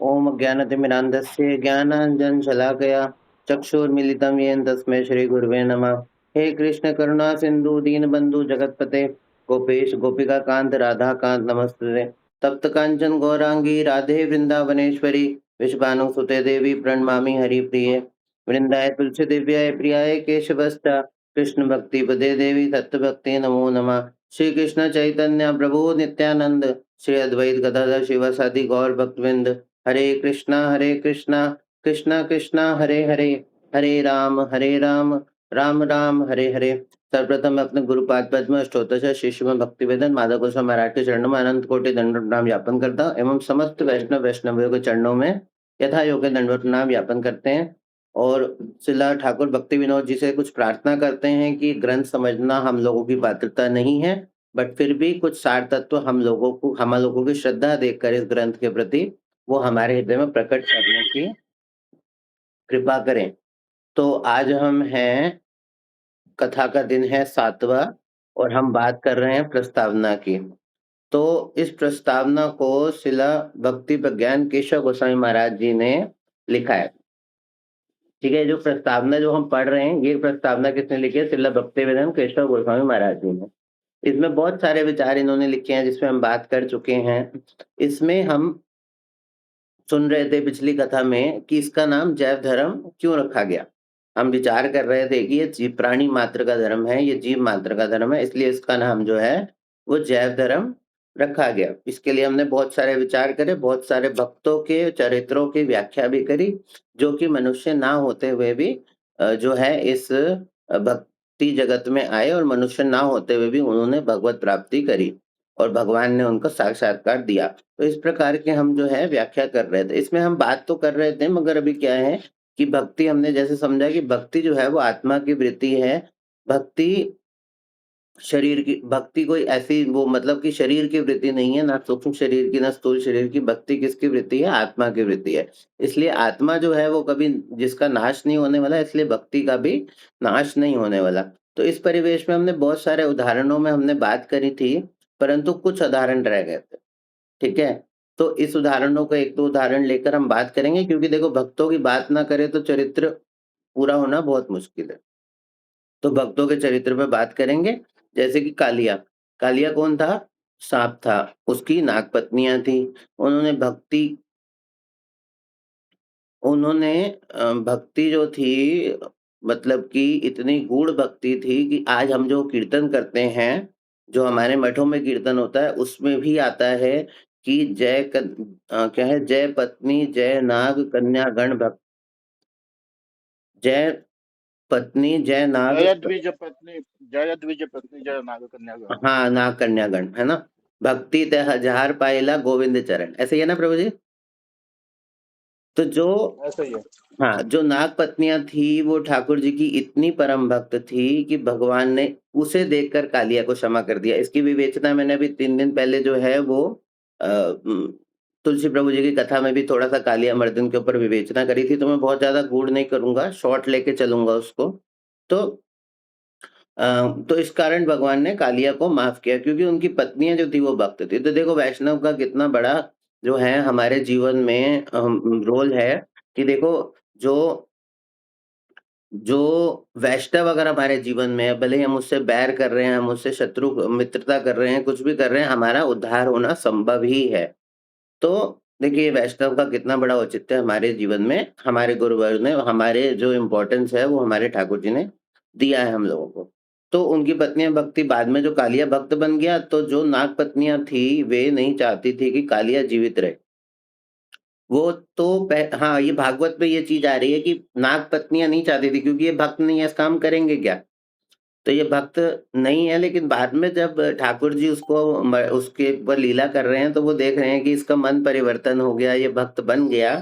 ओम ज्ञानतिमिरान्धस्य ज्ञानाञ्जनशलाकया चक्षुर्मिलितं येन तस्मै श्रीगुरुवे नमः। हे कृष्ण करुणा सिन्धु दीनबन्धु जगत्पते गोपेश गोपिकान्त राधाकान्त नमस्ते। तप्त कांचन गौरांगी राधे वृंदावनेश्वरी विश्वानुसुते देवी प्रणमामि हरिप्रिये। वृंदाय तुलसी दिव्याय प्रियाय केशवस्ता कृष्ण भक्ति पदे देवी तत्वभक्ति नमो नमः। श्री कृष्ण चैतन्य प्रभु नित्यानंद श्री अद्वैत गदाधर शिवासादि गौर भक्तविंद। हरे कृष्णा कृष्णा कृष्णा हरे हरे हरे राम राम राम हरे हरे। सर्वप्रथम मैं अपने गुरुपाद पद्म स्तोत्र शिष्य में भक्ति वेदन माधव गोस्वामी महाराज के चरणों में अनंत कोटि दंडवत प्रणाम ज्ञापन करता हूँ एवं समस्त वैष्णवियों के चरणों में यथा योग्य दंडवत प्रणाम ज्ञापन करते हैं। और शिला ठाकुर भक्ति विनोद जी से कुछ प्रार्थना करते हैं कि ग्रंथ समझना हम लोगों की पात्रता नहीं है, बट फिर भी कुछ सार तत्व हम लोगों की श्रद्धा देखकर इस ग्रंथ के प्रति वो हमारे हृदय में प्रकट करने की कृपा करें। तो आज हम हैं, कथा का दिन है 7वां और हम बात कर रहे हैं प्रस्तावना की। तो इस प्रस्तावना को शिला भक्ति प्रज्ञान केशव गोस्वामी महाराज जी ने लिखा है। ठीक है, जो प्रस्तावना जो हम पढ़ रहे हैं ये प्रस्तावना किसने लिखी है? शिला भक्ति वेदांत केशव गोस्वामी महाराज जी ने। इसमें बहुत सारे विचार इन्होंने लिखे हैं जिसमें हम बात कर चुके हैं। इसमें हम सुन रहे थे पिछली कथा में कि इसका नाम जैव धर्म क्यों रखा गया। हम विचार कर रहे थे कि ये जीव प्राणी मात्र का धर्म है, ये जीव मात्र का धर्म है, इसलिए इसका नाम जो है वो जैव धर्म रखा गया। इसके लिए हमने बहुत सारे विचार करे, बहुत सारे भक्तों के चरित्रों की व्याख्या भी करी, जो कि मनुष्य ना होते हुए भी जो है इस भक्ति जगत में आए और मनुष्य ना होते हुए भी उन्होंने भगवत प्राप्ति करी और भगवान ने उनको साक्षात्कार दिया। तो इस प्रकार के हम जो है व्याख्या कर रहे थे। इसमें हम बात तो कर रहे थे, मगर अभी क्या है कि भक्ति हमने जैसे समझा कि भक्ति जो है वो आत्मा की वृत्ति है। भक्ति शरीर की भक्ति कोई ऐसी वो मतलब कि शरीर की वृत्ति नहीं है, ना सूक्ष्म शरीर की, ना स्थूल शरीर की। भक्ति किसकी वृत्ति है? आत्मा की वृत्ति है। इसलिए आत्मा जो है वो कभी जिसका नाश नहीं होने वाला, इसलिए भक्ति का भी नाश नहीं होने वाला। तो इस परिवेश में हमने बहुत सारे उदाहरणों में हमने बात करी थी, परंतु कुछ उदाहरण रह गए थे। ठीक है? तो इस उदाहरणों का 1-2 उदाहरण लेकर हम बात करेंगे, क्योंकि देखो भक्तों की बात ना करें तो चरित्र पूरा होना बहुत मुश्किल है। तो भक्तों के चरित्र पे बात करेंगे, जैसे कि कालिया। कालिया कौन था? साँप था, उसकी नागपत्नियाँ थी। उन्होंने भक्ति उन्होंने भक्ति जो थी मतलब कि इतनी गूढ़ भक्ति थी कि आज हम जो कीर्तन करते हैं, जो हमारे मठों में कीर्तन होता है उसमें भी आता है कि क्या है? जय पत्नी जय नाग कन्या गण भक्त जय पत्नी जय नाग जय द्विज पत्नी जय नाग कन्यागण। हाँ, नाग कन्यागण, है ना? भक्ति ते हजार पाइला गोविंद चरण, ऐसे ही है ना प्रभु जी? तो जो ऐसा ही है। हाँ, जो नाग पत्नियाँ थी वो ठाकुर जी की इतनी परम भक्त थी कि भगवान ने उसे देखकर कालिया को क्षमा कर दिया। इसकी विवेचना मैंने अभी 3 दिन पहले जो है वो तुलसी प्रभु जी की कथा में भी थोड़ा-सा कालिया मर्दन के ऊपर विवेचना करी थी, तो मैं बहुत ज़्यादा गूढ़ नहीं करूँगा, शॉर्ट लेके चलूँगा उसको। तो तो इस कारण भगवान ने कालिया को माफ किया, क्योंकि उनकी पत्नियाँ जो थी वो भक्त थी। तो देखो वैष्णव का कितना बड़ा जो है हमारे जीवन में रोल है कि देखो जो जो वैष्णव अगर हमारे जीवन में है, भले ही हम उससे बैर कर रहे हैं, हम उससे शत्रु मित्रता कर रहे हैं, कुछ भी कर रहे हैं, हमारा उद्धार होना संभव ही है। तो देखिए वैष्णव का कितना बड़ा औचित्य है हमारे जीवन में, हमारे गुरुवर ने हमारे जो इम्पोर्टेंस है वो हमारे ठाकुर जी ने दिया है हम लोगों को। तो उनकी पत्नियाँ भक्ति बाद में जो कालिया भक्त बन गया, तो जो नाग पत्नियाँ थी वे नहीं चाहती थी कि कालिया जीवित रहे। वो तो हाँ, ये भागवत में ये चीज़ आ रही है कि नाग पत्नियाँ नहीं चाहती थी, क्योंकि ये भक्त नहीं है, इस काम करेंगे क्या? तो ये भक्त नहीं है, लेकिन बाद में जब ठाकुर जी उसके ऊपर लीला कर रहे हैं, तो वो देख रहे हैं कि इसका मन परिवर्तन हो गया, ये भक्त बन गया,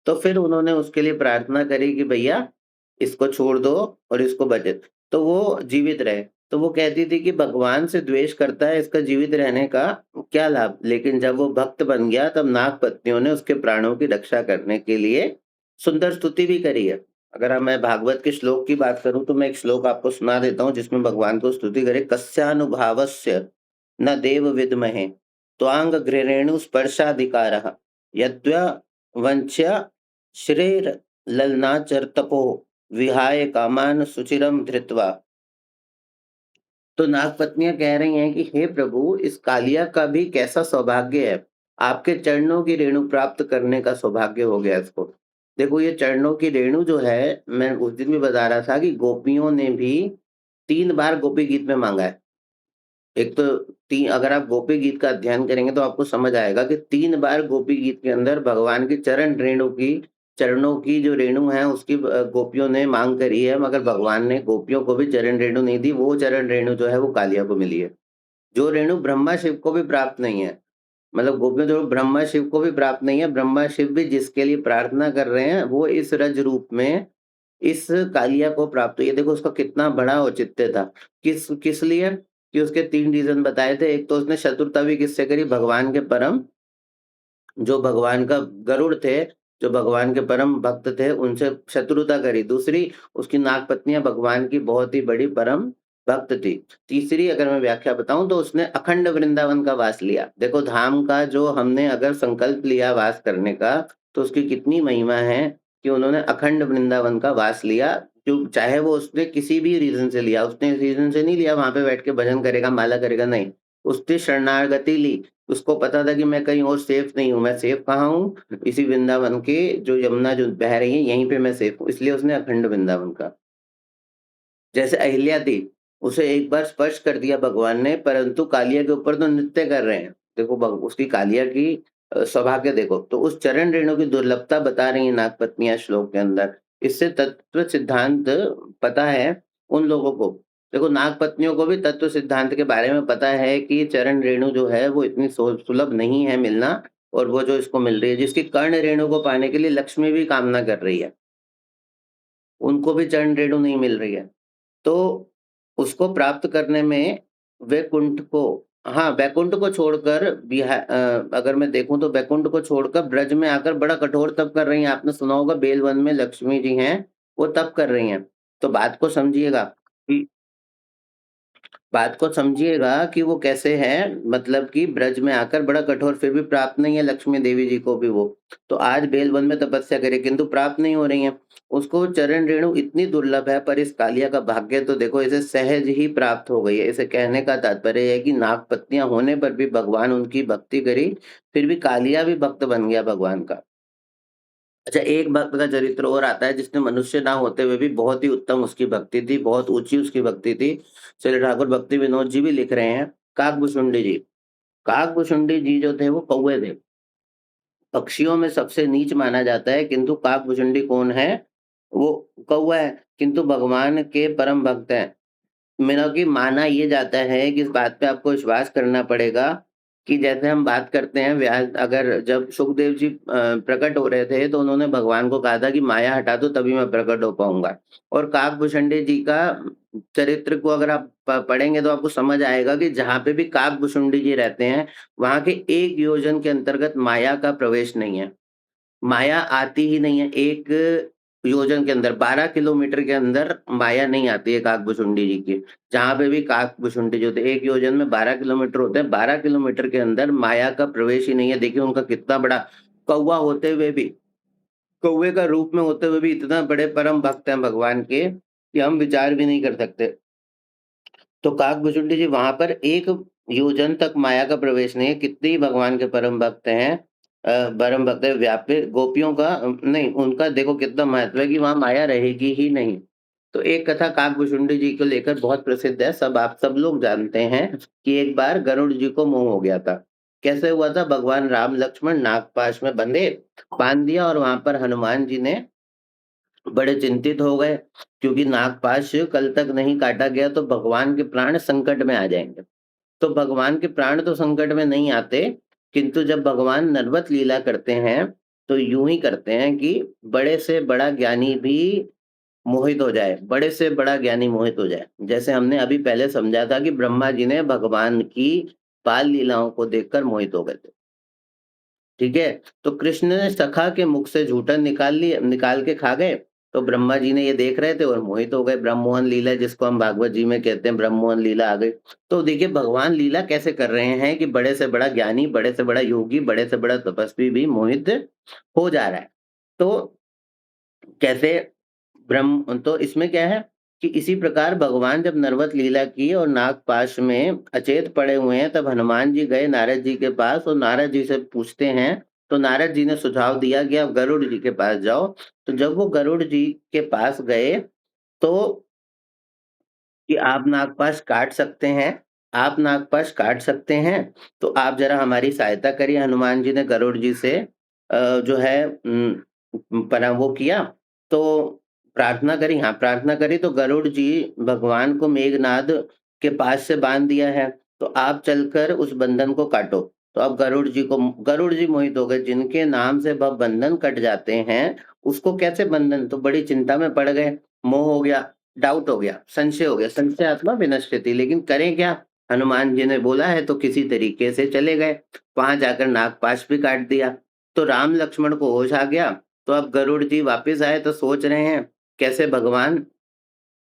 तो फिर उन्होंने उसके लिए प्रार्थना करी कि भैया इसको छोड़ दो और इसको बचे, तो वो जीवित रहे। तो वो कहती थी कि भगवान से द्वेष करता है, इसका जीवित रहने का क्या लाभ? लेकिन जब वो भक्त बन गया, तब नाग पत्नियों ने उसके प्राणों की रक्षा करने के लिए सुंदर स्तुति भी करी है। अगर मैं भागवत के श्लोक की बात करूँ, तो मैं एक श्लोक आपको सुना देता हूँ जिसमें भगवान को स्तुति करे। कस्यानुभावस्य न देव विद्महे त्वांग घृरेणु स्पर्शाधिकारः यद्वा वंच्या श्रेर्ललनाचरतपो विहाय कामान सुचिरम धृत्वा। तो नाग पत्नियां कह रही हैं कि हे प्रभु, इस कालिया का भी कैसा सौभाग्य है, आपके चरणों की रेणु प्राप्त करने का सौभाग्य हो गया इसको। देखो, ये चरणों की रेणु जो है, मैं उस दिन भी बता रहा था कि गोपियों ने भी 3 बार गोपी गीत में मांगा है। एक तो अगर आप गोपी गीत का अध्ययन करेंगे तो आपको समझ आएगा कि 3 बार गोपी गीत के अंदर भगवान की चरणों की जो रेणु है उसकी गोपियों ने मांग करी है, मगर भगवान ने गोपियों को भी चरण रेणु नहीं दी। वो चरण रेणु जो है वो कालिया को मिली है, जो रेणु ब्रह्मा शिव को भी प्राप्त नहीं है। मतलब गोपियों जो ब्रह्मा शिव को भी प्राप्त नहीं है, ब्रह्मा शिव भी जिसके लिए प्रार्थना कर रहे हैं वो इस रज रूप में इस कालिया को प्राप्त हुई है। देखो उसका कितना बड़ा औचित्य था। किस किस लिए? कि उसके 3 रीज़न बताए थे। एक तो उसने शत्रुता भी किससे करी? भगवान के परम जो भगवान का गरुड़ थे, जो भगवान के परम भक्त थे, उनसे शत्रुता करी। दूसरी, उसकी नाग पत्नियाँ भगवान की बहुत ही बड़ी परम भक्त थी। तीसरी, अगर मैं व्याख्या बताऊँ तो उसने अखंड वृंदावन का वास लिया। देखो धाम का जो हमने अगर संकल्प लिया वास करने का, तो उसकी कितनी महिमा है कि उन्होंने अखंड वृंदावन का वास लिया। जो चाहे वो उसने किसी भी रीज़न से लिया, उसने इस रीज़न से नहीं लिया वहाँ पे बैठ के भजन करेगा, माला करेगा, नहीं। उसने शरणागति ली। उसको पता था कि मैं कहीं और सेफ नहीं हूँ, मैं सेफ कहाँ हूँ? इसी वृंदावन के जो यमुना जो बह रही है यहीं पे मैं सेफ हूँ, इसलिए उसने अखंड वृंदावन का। जैसे अहिल्या थी, उसे एक बार स्पर्श कर दिया भगवान ने, परंतु कालिया के ऊपर तो नृत्य कर रहे हैं। देखो उसकी कालिया की सौभाग्य देखो, तो उस चरण रेणु की दुर्लभता बता रही हैं नाग पत्नियाँ श्लोक के अंदर। इससे तत्व सिद्धांत पता है उन लोगों को। देखो नाग पत्नियों को भी तत्व सिद्धांत के बारे में पता है कि चरण रेणु जो है वो इतनी सुलभ नहीं है मिलना, और वो जो इसको मिल रही है, जिसकी कर्ण रेणु को पाने के लिए लक्ष्मी भी कामना कर रही है, उनको भी चरण रेणु नहीं मिल रही है। तो उसको प्राप्त करने में वैकुंठ को, हाँ, वैकुंठ को छोड़कर अगर मैं देखूँ तो वैकुंठ को छोड़कर ब्रज में आकर बड़ा कठोर तप कर रही हैं। आपने सुना होगा बेलवन में लक्ष्मी जी हैं, वो तप कर रही हैं। तो कि बात को समझिएगा कि वो कैसे है, मतलब कि ब्रज में आकर बड़ा कठोर, फिर भी प्राप्त नहीं है लक्ष्मी देवी जी को भी वो। तो आज बेलवन में तपस्या करे किंतु प्राप्त नहीं हो रही है। उसको चरण रेणु इतनी दुर्लभ है, पर इस कालिया का भाग्य तो देखो, इसे सहज ही प्राप्त हो गई है। इसे कहने का तात्पर्य है कि नाग पत्नियां होने पर भी भगवान उनकी भक्ति करी, फिर भी कालिया भी भक्त बन गया भगवान का। अच्छा, एक भक्त का चरित्र और आता है जिसने मनुष्य ना होते हुए भी बहुत ही उत्तम उसकी भक्ति थी, बहुत ऊँची उसकी भक्ति थी। श्री ठाकुर भक्ति विनोद जी भी लिख रहे हैं, काकभूषुंडी जी। काकभूषुंडी जी जो थे वो कौवे थे। पक्षियों में सबसे नीच माना जाता है, किंतु काकभूषुंडी कौन है? वो कौवा है, किंतु भगवान के परम भक्त हैं। मेरा कि माना ये जाता है कि इस बात पे आपको विश्वास करना पड़ेगा कि जैसे हम बात करते हैं, व्यास अगर जब सुखदेव जी प्रकट हो रहे थे तो उन्होंने भगवान को कहा था कि माया हटा दो तभी मैं प्रकट हो पाऊँगा। और काकभूषुंडी जी का चरित्र को अगर आप पढ़ेंगे तो आपको समझ आएगा कि जहाँ पे भी काकभूषुंडी जी रहते हैं, वहाँ के 1 योजन के अंतर्गत माया का प्रवेश नहीं है। माया आती ही नहीं है। 1 योजन के अंदर 12 किलोमीटर के अंदर माया नहीं आती है काकभूषुंडी जी की। जहाँ पे भी काकभूषुंडी जो थे, 1 योजन में 12 किलोमीटर होते हैं, 12 किलोमीटर के अंदर माया का प्रवेश ही नहीं है। देखिए उनका कितना बड़ा कौवा होते हुए भी, कौवे का रूप में होते हुए भी इतना बड़े परम भक्त हैं भगवान के, कि हम विचार भी नहीं कर सकते। तो काकभूषुंडी जी वहाँ पर 1 योजन तक माया का प्रवेश नहीं है। कितने ही भगवान के परम भक्त हैं, परम भक्त है व्यापे गोपियों का नहीं, उनका देखो कितना महत्व है कि वहाँ माया रहेगी ही नहीं। तो एक कथा काकभूषुंडी जी को लेकर बहुत प्रसिद्ध है, आप सब लोग जानते हैं कि एक बार गरुड़ जी को मोह हो गया था। कैसे हुआ था? भगवान राम लक्ष्मण नागपाश में बांध दिया, और वहाँ पर हनुमान जी ने बड़े चिंतित हो गए, क्योंकि नागपाश कल तक नहीं काटा गया तो भगवान के प्राण संकट में आ जाएँगे। तो भगवान के प्राण तो संकट में नहीं आते, किंतु जब भगवान नरवत लीला करते हैं, तो यूँ ही करते हैं कि बड़े से बड़ा ज्ञानी भी मोहित हो जाए, बड़े से बड़ा ज्ञानी मोहित हो जाए। जैसे हमने अभी पहले समझा था कि ब्रह्मा जी ने भगवान की बाल लीलाओं को देखकर मोहित हो गए थे। ठीक है? तो कृष्ण ने सखा के मुख से जूठन निकाल के खा गए, तो ब्रह्मा जी ने ये देख रहे थे और मोहित हो गए। ब्रह्मोहन लीला जिसको हम भागवत जी में कहते हैं, ब्रह्मोहन लीला आ गई। तो देखिए भगवान लीला कैसे कर रहे हैं कि बड़े से बड़ा ज्ञानी, बड़े से बड़ा योगी, बड़े से बड़ा तपस्वी भी मोहित हो जा रहा है। तो कैसे ब्रह्म तो इसमें क्या है कि इसी प्रकार भगवान जब नरवत लीला की और नागपाश में अचेत पड़े हुए हैं, तब हनुमान जी गए नारद जी के पास और नारद जी से पूछते हैं। तो नारद जी ने सुझाव दिया कि आप गरुड़ जी के पास जाओ। तो जब वो गरुड़ जी के पास गए, तो कि आप नागपाश काट सकते हैं, आप नागपाश काट सकते हैं, तो आप ज़रा हमारी सहायता करिए। हनुमान जी ने गरुड़ जी से जो है परा वो किया, तो प्रार्थना करी, हाँ, प्रार्थना करी। तो गरुड़ जी भगवान को मेघनाद के पास से बाँध दिया है, तो आप चलकर उस बंधन को काटो। तो अब गरुड़ जी मोहित हो गए, जिनके नाम से भ बंधन कट जाते हैं, उसको कैसे बंधन, तो बड़ी चिंता में पड़ गए, मोह हो गया। डाउट हो गया, संशय हो गया, संशयात्मा विनश्यति। लेकिन करें क्या? हनुमान जी ने बोला है तो किसी तरीके से चले गए। वहां जाकर नागपाश भी काट दिया। तो राम लक्ष्मण को होश आ गया। तो अब गरुड़ जी वापस आए तो सोच रहे हैं कैसे भगवान,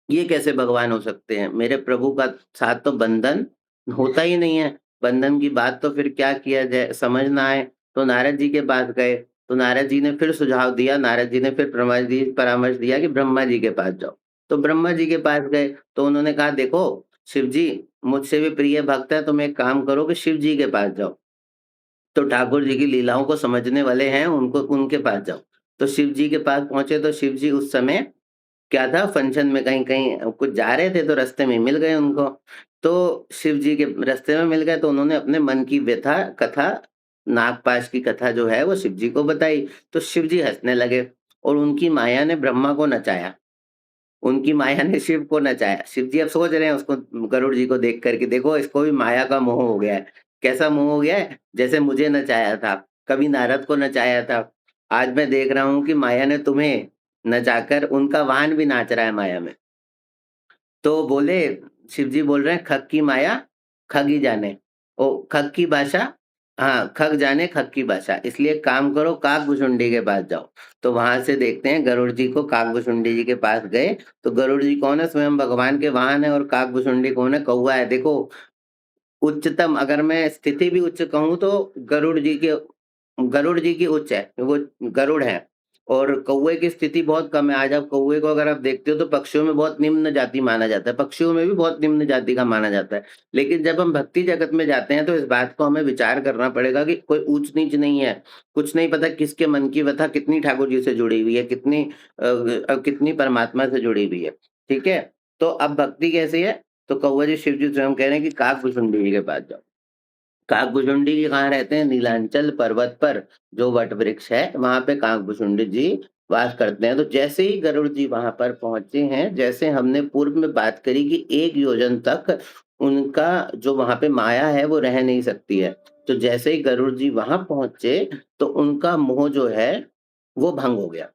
ये कैसे भगवान हो सकते हैं? मेरे प्रभु का साथ तो बंधन होता ही नहीं है। बंधन की बात तो फिर क्या किया जाए, समझ ना आए। तो नारद जी के पास गए। तो नारद जी ने फिर सुझाव दिया, नारद जी ने फिर परामर्श दिया कि ब्रह्मा जी के पास जाओ। तो ब्रह्मा जी के पास गए, तो उन्होंने कहा देखो शिव जी मुझसे भी प्रिय भक्त है, तुम एक काम करो कि शिव जी के पास जाओ। तो ठाकुर जी की लीलाओं को समझने वाले हैं, उनको उनके पास जाओ। तो शिव जी के पास पहुँचे तो शिव जी उस समय क्या था, फंक्शन में कहीं-कहीं कुछ जा रहे थे, तो रास्ते में मिल गए उनको। तो शिव जी के रास्ते में मिल गए, तो उन्होंने अपने मन की व्यथा कथा, नागपाश की कथा जो है वो शिव जी को बताई। तो शिव जी हँसने लगे और उनकी माया ने ब्रह्मा को नचाया। उनकी माया ने शिव को नचाया। शिव जी अब सोच रहे हैं उसको, गरुड़ जी को देख कर के, देखो इसको भी माया का मोह हो गया है। कैसा मोह हो गया है? जैसे मुझे नचाया था, कभी नारद को नचाया था। आज मैं देख रहा हूँ कि माया ने तुम्हें नचाकर उनका वाहन भी नाच रहा है माया में। तो बोले, शिव जी बोल रहे हैं, "खग की माया खग ही जाने।" खग की भाषा, हाँ, खग जाने खग की भाषा। इसलिए एक काम करो, काकभुशुंडी के पास जाओ। तो वहाँ से देखते हैं गरुड़ जी को, काकभुशुंडी जी के पास गए। तो गरुड़ जी कौन है? स्वयं भगवान के वाहन है। और काकभुशुंडी कौन है? कौवा है। देखो उच्चतम, अगर मैं स्थिति भी उच्च कहूँ तो गरुड़ जी की उच्च है, वो गरुड़ है। और कौवे की स्थिति बहुत कम है। आज आप कौवे को अगर आप देखते हो तो पक्षियों में बहुत निम्न जाति माना जाता है, पक्षियों में भी बहुत निम्न जाति का माना जाता है। लेकिन जब हम भक्ति जगत में जाते हैं तो इस बात को हमें विचार करना पड़ेगा कि कोई ऊंच-नीच नहीं है। कुछ नहीं पता किसके मन की व्यथा कितनी ठाकुर जी से जुड़ी हुई है, कितनी परमात्मा से जुड़ी हुई है। ठीक है? तो अब भक्ति कैसी है? तो कौवा जी शिव जी स्वयं कह रहे हैं कि काकभुशुंडी जी के पास जाओ। काकभुशुंडी जी कहाँ रहते हैं? नीलांचल पर्वत पर जो वट वृक्ष है, वहाँ पे काकभुशुंडी जी वास करते हैं। तो जैसे ही गरुड़ जी वहाँ पर पहुँचे हैं, जैसे हमने पूर्व में बात करी कि 1 योजन तक उनका जो वहाँ पे माया है वो रह नहीं सकती है। तो जैसे ही गरुड़ जी वहाँ पहुँचे, तो उनका मोह जो है वो भंग हो गया।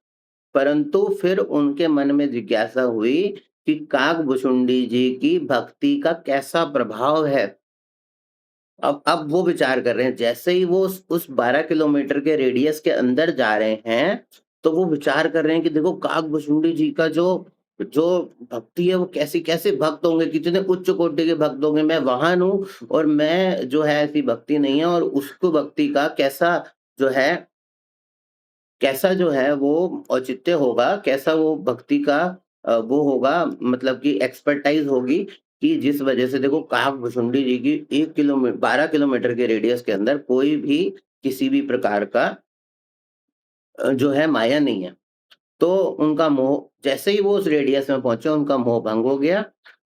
परंतु फिर उनके मन में जिज्ञासा हुई कि काकभुशुंडी जी की भक्ति का कैसा प्रभाव है? अब वो विचार कर रहे हैं, जैसे ही वो उस 12 किलोमीटर के रेडियस के अंदर जा रहे हैं, तो वो विचार कर रहे हैं कि देखो काकभुशुंडी जी का जो जो भक्ति है वो कैसे भक्त होंगे, कितने उच्च कोटि के भक्त होंगे। मैं वाहन हूँ और मैं जो है ऐसी भक्ति नहीं है, और उसको भक्ति का जो है कैसा जो है वो औचित्य होगा, कैसा वो भक्ति का वो होगा, मतलब कि एक्सपर्टाइज़ होगी कि जिस वजह से देखो काकभुशुंडी जी की 12 किलोमीटर के रेडियस के अंदर कोई भी किसी भी प्रकार का जो है माया नहीं है। तो उनका मोह, जैसे ही वो उस रेडियस में पहुँचे उनका मोह भंग हो गया।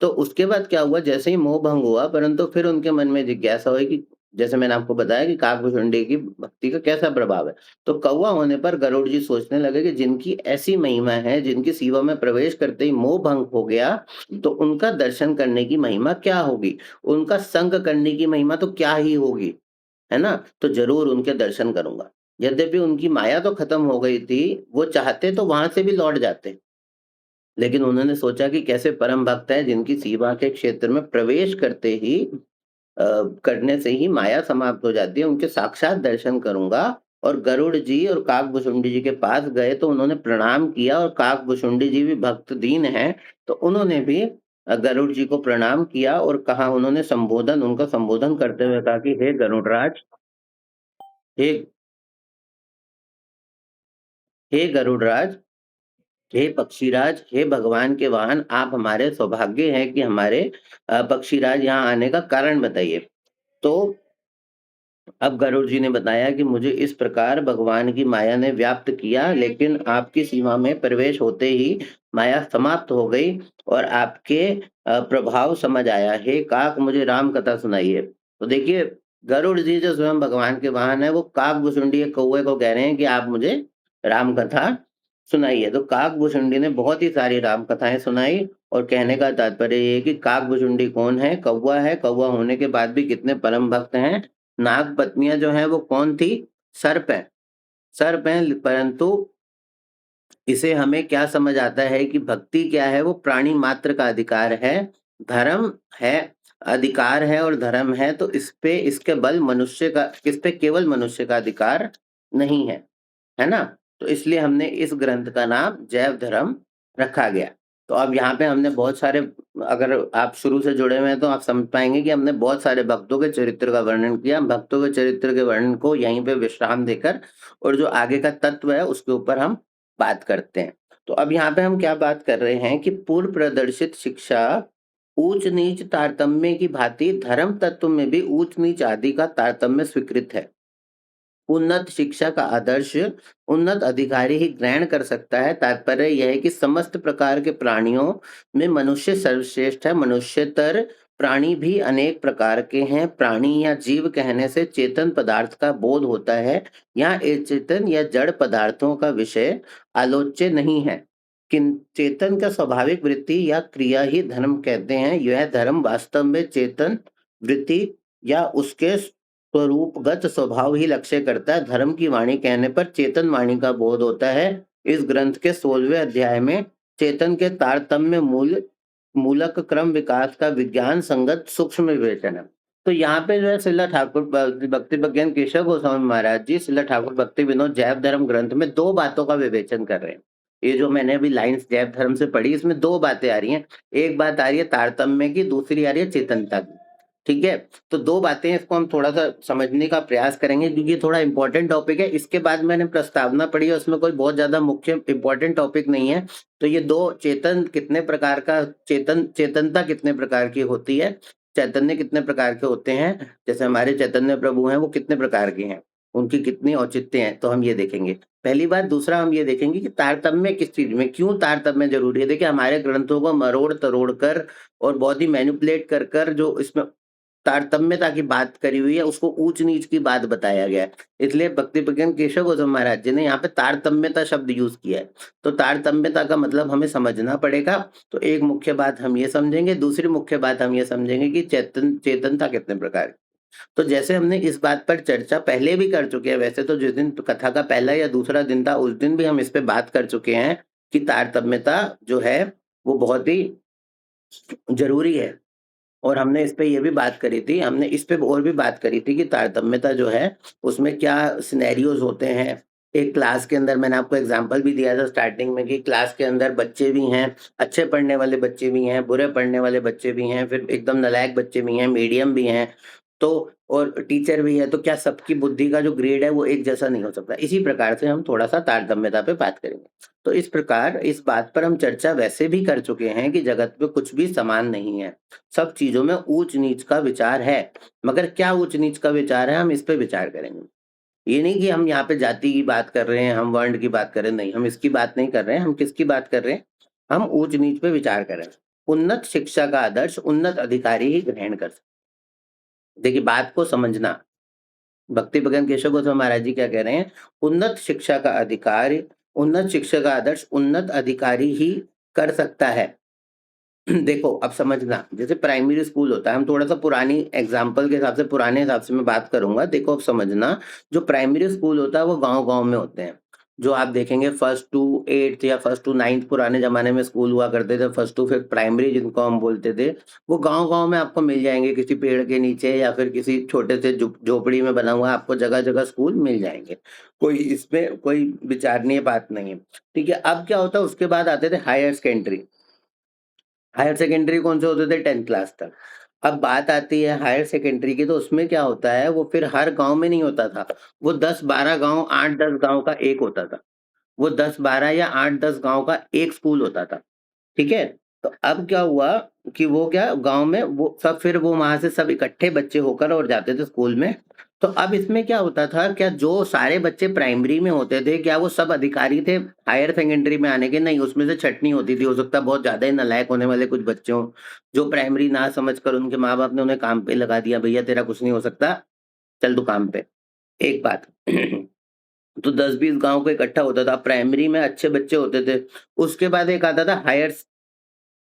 तो उसके बाद क्या हुआ, जैसे ही मोह भंग हुआ, परंतु फिर उनके मन में जिज्ञासा हुई कि जैसे मैंने आपको बताया कि काकभुशुंडी की भक्ति का कैसा प्रभाव है। तो कौवा होने पर गरुड़ जी सोचने लगे कि जिनकी ऐसी महिमा है, जिनकी सीमा में प्रवेश करते ही मोह भंग हो गया, तो उनका दर्शन करने की महिमा क्या होगी? उनका संग करने की महिमा तो क्या ही होगी, है ना? तो ज़रूर उनके दर्शन करूँगा। यद्यपि उनकी माया तो खत्म हो गई थी, वो चाहते तो वहाँ से भी लौट जाते। लेकिन उन्होंने सोचा कि कैसे परम भक्त हैं जिनकी सीमा के क्षेत्र में प्रवेश करते ही करने से ही माया समाप्त हो जाती है, उनके साक्षात दर्शन करूँगा और गरुड़ जी और काकभुशुंडी जी के पास गए तो उन्होंने प्रणाम किया, और काकभुशुंडी जी भी भक्त दीन हैं, तो उन्होंने भी गरुड़ जी को प्रणाम किया और कहा, उन्होंने उनका संबोधन करते हुए कहा कि हे गरुड़राज, हे हे गरुड़राज, हे पक्षीराज, हे भगवान के वाहन, आप हमारे सौभाग्य हैं कि हमारे पक्षीराज यहाँ आने का कारण बताइए। तो अब गरुड़ जी ने बताया कि मुझे इस प्रकार भगवान की माया ने व्याप्त किया, लेकिन आपकी सीमा में प्रवेश होते ही माया समाप्त हो गई और आपके प्रभाव समझ आया। हे काक, मुझे राम कथा सुनाइए। तो देखिए, गरुड़ जी जो स्वयं भगवान के वाहन है, वो काक भुसुंडी कौवे को कह रहे हैं कि आप मुझे राम कथा सुनाइए। तो काक भुसुंडी ने बहुत ही सारी राम कथाएं सुनाई, और कहने का तात्पर्य ये है कि काक भुसुंडी कौन है? कौवा है। कौवा होने के बाद भी कितने परम भक्त हैं। नाग पत्नियां जो है वो कौन थी? सर्प है। सर्प है, परंतु इसे हमें क्या समझ आता है कि भक्ति क्या है? वो प्राणी मात्र का अधिकार है, धर्म है, अधिकार है और धर्म है। तो इस पे इसके बल मनुष्य का, इस पे केवल मनुष्य का अधिकार नहीं है ना? तो इसलिए हमने इस ग्रंथ का नाम जैव धर्म रखा गया। तो अब यहाँ पे हमने बहुत सारे, अगर आप शुरू से जुड़े हुए हैं तो आप समझ पाएंगे कि हमने बहुत सारे भक्तों के चरित्र का वर्णन किया। भक्तों के चरित्र के वर्णन को यहीं पे विश्राम देकर और जो आगे का तत्व है उसके ऊपर हम बात करते हैं। तो अब यहाँ पे हम क्या बात कर रहे हैं कि पूर्व प्रदर्शित शिक्षा ऊंच नीच तारतम्य की भांति धर्म तत्व में भी ऊंच नीच आदि का तारतम्य स्वीकृत है। उन्नत शिक्षा का आदर्श उन्नत अधिकारी ही ग्रहण कर सकता है। तात्पर्य यह है कि समस्त प्रकार के प्राणियों में मनुष्य सर्वश्रेष्ठ है। मनुष्यतर प्राणी भी अनेक प्रकार के हैं। प्राणी या जीव कहने से चेतन पदार्थ का बोध होता है। यहाँ चेतन या जड़ पदार्थों का विषय आलोच्य नहीं है, किंतु चेतन का स्वाभाविक वृत्ति या क्रिया ही धर्म कहते हैं। यह धर्म वास्तव में चेतन वृत्ति या उसके स्वरूपगत स्वभाव ही लक्ष्य करता है। धर्म की वाणी कहने पर चेतन वाणी का बोध होता है। इस ग्रंथ के 16वें अध्याय में चेतन के तारतम्य मूलक क्रम विकास का विज्ञान संगत सूक्ष्म विवेचन है। तो यहाँ पे जो है श्रीला ठाकुर भक्ति विज्ञान केशव गोस्वामी महाराज जी श्रीला ठाकुर भक्ति विनोद जैव धर्म ग्रंथ में दो बातों का विवेचन कर रहे हैं। ये जो मैंने अभी लाइंस जैव धर्म से पढ़ी, इसमें दो बातें आ रही हैं। एक बात आ रही है तारतम्य की, दूसरी आ रही है चेतनता की। ठीक है, तो दो बातें, इसको हम थोड़ा सा समझने का प्रयास करेंगे क्योंकि ये थोड़ा इंपॉर्टेंट टॉपिक है। इसके बाद मैंने प्रस्तावना पढ़ी है, उसमें कोई बहुत ज्यादा मुख्य इंपॉर्टेंट टॉपिक नहीं है। तो ये दो, चेतन कितने प्रकार का, चेतनता कितने प्रकार की होती है, चैतन्य कितने प्रकार के होते हैं, जैसे हमारे चैतन्य प्रभु हैं वो कितने प्रकार के हैं, उनकी कितनी औचित्य हैं, तो हम ये देखेंगे पहली बात। दूसरा हम ये देखेंगे कि तारतम्य किस चीज में, क्यों तारतम्य जरूरी है। देखिए, हमारे ग्रंथों को मरोड़ तरोड़ कर और बहुत ही मैनिपुलेट कर कर जो इसमें तारतम्यता की बात करी हुई है, उसको ऊंच नीच की बात बताया गया है। इसलिए भक्ति विज्ञान केशव गोस्वामी महाराज जी ने यहाँ पे तारतम्यता शब्द यूज किया है। तो तारतम्यता का मतलब हमें समझना पड़ेगा। तो एक मुख्य बात हम ये समझेंगे, दूसरी मुख्य बात हम ये समझेंगे कि चेतनता कितने प्रकार की। तो जैसे हमने इस बात पर चर्चा पहले भी कर चुके हैं, वैसे तो जिस दिन कथा का पहला या दूसरा दिन था उस दिन भी हम इस पे बात कर चुके हैं कि तारतम्यता जो है वो बहुत ही जरूरी है। और हमने इस पे ये भी बात करी थी, हमने इस पे और भी बात करी थी कि तारतम्यता जो है उसमें क्या सिनेरियोज होते हैं। एक क्लास के अंदर मैंने आपको एग्जांपल भी दिया था स्टार्टिंग में कि क्लास के अंदर बच्चे भी हैं, अच्छे पढ़ने वाले बच्चे भी हैं, बुरे पढ़ने वाले बच्चे भी हैं, फिर एकदम नालायक बच्चे भी हैं, मीडियम भी हैं, तो और टीचर भी है। तो क्या सबकी बुद्धि का जो ग्रेड है वो एक जैसा नहीं हो सकता। इसी प्रकार से हम थोड़ा सा तारतम्यता पे बात करेंगे। तो इस प्रकार इस बात पर हम चर्चा वैसे भी कर चुके हैं कि जगत में कुछ भी समान नहीं है, सब चीजों में ऊंच नीच का विचार है। मगर क्या ऊंच नीच का विचार है, हम इस पे विचार करेंगे। ये नहीं कि हम यहाँ पे जाति की बात कर रहे हैं, हम वर्ण की बात कर रहे हैं, नहीं, हम इसकी बात नहीं कर रहे हैं। हम किसकी बात कर रहे हैं? हम ऊंच नीच पे विचार कर रहे हैं। उन्नत शिक्षा का आदर्श उन्नत अधिकारी ही ग्रहण कर सकते। देखिए, बात को समझना, भक्ति भगवान केशव गोस्वामी महाराज जी क्या कह रहे हैं? उन्नत शिक्षा का अधिकार, उन्नत शिक्षा का आदर्श उन्नत अधिकारी ही कर सकता है। देखो, अब समझना, जैसे प्राइमरी स्कूल होता है, हम थोड़ा सा पुरानी एग्जाम्पल के हिसाब से, पुराने हिसाब से मैं बात करूंगा। देखो, अब समझना, जो प्राइमरी स्कूल होता है वो गांव गांव में होते हैं। जो आप देखेंगे फर्स्ट टू 8th या फर्स्ट टू 9th पुराने ज़माने में स्कूल हुआ करते थे, फर्स्ट टू 5th प्राइमरी जिनको हम बोलते थे, वो गाँव-गाँव में आपको मिल जाएँगे किसी पेड़ के नीचे या फिर किसी छोटे से झोपड़ी में बना हुआ आपको जगह-जगह स्कूल मिल जाएँगे। कोई इसमें कोई विचारणीय बात नहीं है। ठीक है, अब क्या होता है उसके बाद आते थे हायर सेकेंडरी। हायर सेकेंडरी कौन से होते थे 10th क्लास तक। अब बात आती है हायर सेकेंडरी की तो उसमें क्या होता है वो फिर हर गाँव में नहीं होता था। वो 10-12 गाँव 8-10 गाँव का एक होता था। वो 10-12 या 8-10 गाँव का एक स्कूल होता था। ठीक है? तो अब क्या हुआ कि वो क्या गाँव में वो सब फिर वो वहाँ से सब इकट्ठे बच्चे होकर और जाते थे स्कूल में। तो अब इसमें क्या होता था, क्या जो सारे बच्चे प्राइमरी में होते थे, क्या वो सब अधिकारी थे हायर सेकेंडरी में आने के? नहीं, उसमें से छँटनी होती थी। हो सकता है बहुत ज़्यादा ही नालायक होने वाले कुछ बच्चे हों, जो प्राइमरी ना समझकर उनके माँ-बाप ने उन्हें काम पे लगा दिया, भैया तेरा कुछ नहीं हो सकता, चल तू काम पे। एक बात। तो 10-20 गाँव को इकट्ठा होता था, प्राइमरी में अच्छे बच्चे होते थे। उसके बाद एक आता था हायर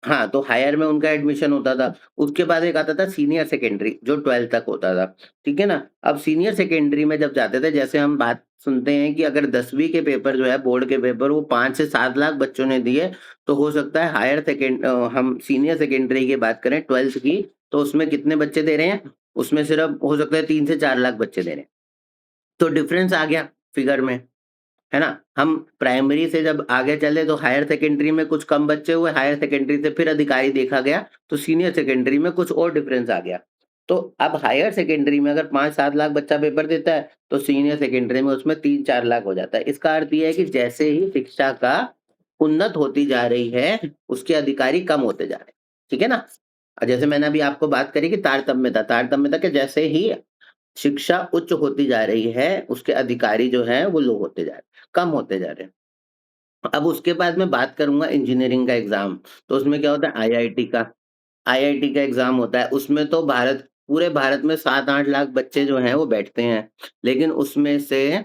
हाँ, तो हायर में उनका एडमिशन होता था। उसके बाद एक आता था सीनियर सेकेंडरी जो 12th तक होता था, ठीक है ना? अब सीनियर सेकेंडरी में जब जाते थे जैसे हम बात सुनते हैं कि अगर 10वीं के पेपर जो है बोर्ड के पेपर वो 5 से 7 लाख बच्चों ने दिए, तो हो सकता है हम सीनियर सेकेंडरी की बात करें 12th की, तो उसमें कितने बच्चे दे रहे हैं? उसमें सिर्फ हो सकता है 3 से 4 लाख बच्चे दे रहे हैं। तो डिफरेंस आ गया फिगर में। है ना? हम प्राइमरी से जब आगे चले तो हायर सेकेंडरी में कुछ कम बच्चे हुए, हायर सेकेंडरी से फिर अधिकारी देखा गया, तो सीनियर सेकेंडरी में कुछ और डिफरेंस आ गया। तो अब हायर सेकेंडरी में अगर 5-7 लाख बच्चा पेपर देता है, तो सीनियर सेकेंडरी में उसमें 3-4 लाख हो जाता है। इसका अर्थ ये है कि जैसे ही शिक्षा का उन्नत होती जा रही है, उसके अधिकारी कम होते जा रहे हैं। ठीक है ना? जैसे मैंने अभी आपको बात करी कि तारतम्यता के जैसे ही शिक्षा उच्च होती जा रही है, उसके अधिकारी जो हैं वो लो होते जा रहे हैं, कम होते जा रहे हैं। अब उसके बाद मैं बात करूँगा इंजीनियरिंग का एग्ज़ाम, तो उसमें क्या होता है आईआईटी का एग्ज़ाम होता है, उसमें तो पूरे भारत में 7-8 लाख बच्चे जो हैं वो बैठते हैं, लेकिन उसमें से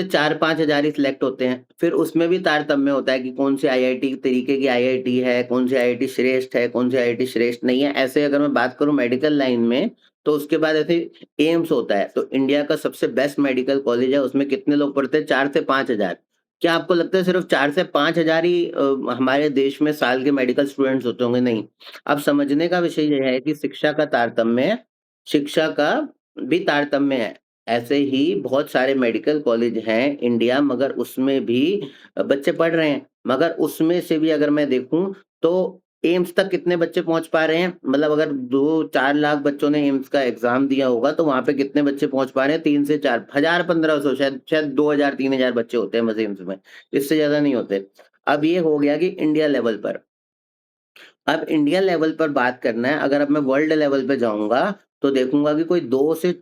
4-5 हज़ार ही सिलेक्ट होते हैं। फिर उसमें भी तारतम्य होता है कि कौन-सी आईआईटी तरीके की आईआईटी है, कौन-सी आईआईटी श्रेष्ठ है, कौन-सी आईआईटी श्रेष्ठ नहीं है। ऐसे अगर मैं बात करूँ मेडिकल लाइन में, तो उसके बाद ऐसे एम्स होता है, तो इंडिया का सबसे बेस्ट मेडिकल कॉलेज है, उसमें कितने लोग पढ़ते हैं? 4 से 5 हज़ार। क्या आपको लगता है सिर्फ़ 4 से 5 हज़ार ही हमारे देश में साल के मेडिकल स्टूडेंट्स होते होंगे? नहीं। अब समझने का विषय ये है कि शिक्षा का भी तारतम्य है। ऐसे ही बहुत सारे मेडिकल कॉलेज हैं इंडिया मगर उसमें भी बच्चे पढ़ रहे हैं। मगर उसमें से भी अगर मैं देखूँ तो एम्स तक कितने बच्चे पहुँच पा रहे हैं? मतलब अगर 2-4 लाख बच्चों ने एम्स का एग्ज़ाम दिया होगा तो वहाँ पे कितने बच्चे पहुँच पा रहे हैं? 3 से 4 1000-1500 शायद 2000-3000 बच्चे होते हैं बस एम्स में, इससे ज़्यादा नहीं होते। अब ये हो गया कि इंडिया लेवल पर। अब इंडिया लेवल पर बात करना है, अगर अब मैं वर्ल्ड लेवल पे जाऊँगा, तो देखूँगा कि कोई 2 से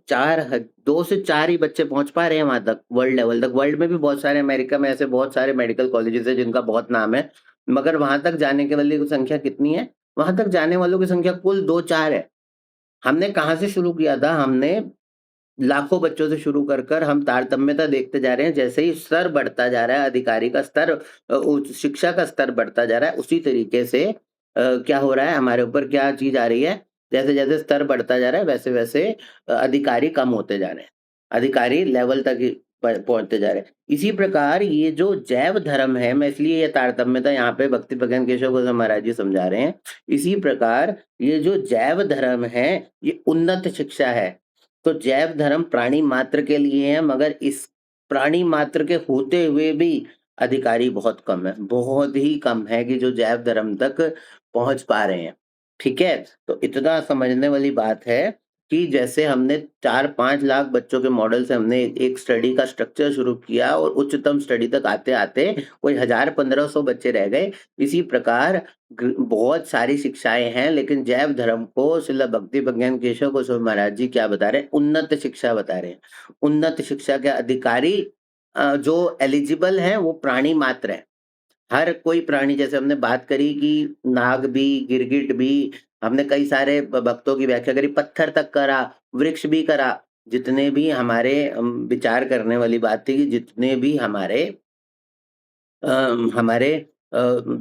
4 ही बच्चे पहुँच पा रहे हैं वहाँ तक, वर्ल्ड लेवल तक। वर्ल्ड में भी बहुत सारे अमेरिका में ऐसे बहुत सारे मेडिकल कॉलेजेस हैं जिनका बहुत नाम है, मगर वहाँ तक जाने के वाले की संख्या कितनी है? वहाँ तक जाने वालों की संख्या कुल 2-4 है। हमने कहाँ से शुरू किया था? हमने लाखों बच्चों से शुरू कर हम तारतम्यता देखते जा रहे हैं, जैसे ही स्तर बढ़ता जा रहा है, अधिकारी का स्तर उच्च शिक्षा का स्तर बढ़ता जा रहा है, उसी तरीके से क्या हो रहा है हमारे ऊपर क्या चीज़ आ रही है, जैसे-जैसे स्तर बढ़ता जा रहा है, वैसे-वैसे अधिकारी कम होते जा रहे हैं। अधिकारी लेवल तक ही पहुँचते जा रहे हैं। इसी प्रकार ये जो जैव धर्म है, मैं इसलिए ये तारतम्यता यहाँ पे भक्ति प्रज्ञान केशव गोस्वामी महाराज जी समझा रहे हैं। इसी प्रकार ये जो जैव धर्म है, ये उन्नत शिक्षा है। तो जैव धर्म प्राणी मात्र के लिए है मगर इस प्राणी मात्र के होते हुए भी अधिकारी बहुत कम है, बहुत ही कम है कि जो जैव धर्म तक पहुँच पा रहे हैं। ठीक है? तो इतना समझने वाली बात है कि जैसे हमने 4-5 लाख बच्चों के मॉडल से हमने एक स्टडी का स्ट्रक्चर शुरू किया और उच्चतम स्टडी तक आते-आते कोई 1000-1500 बच्चे रह गए। इसी प्रकार बहुत सारी शिक्षाएँ हैं लेकिन जैव धर्म को श्रील भक्ति प्रज्ञान केशव गोस्वामी महाराज जी क्या बता रहे हैं? उन्नत शिक्षा बता रहे हैं। उन्नत शिक्षा के अधिकारी जो एलिजिबल हैं वो प्राणी मात्र हैं। हर कोई प्राणी जैसे हमने बात करी कि नाग भी, गिरगिट भी, हमने कई सारे भक्तों की व्याख्या करी, पत्थर तक करा, वृक्ष भी करा। जितने भी हमारे विचार करने वाली बात थी कि जितने भी हमारे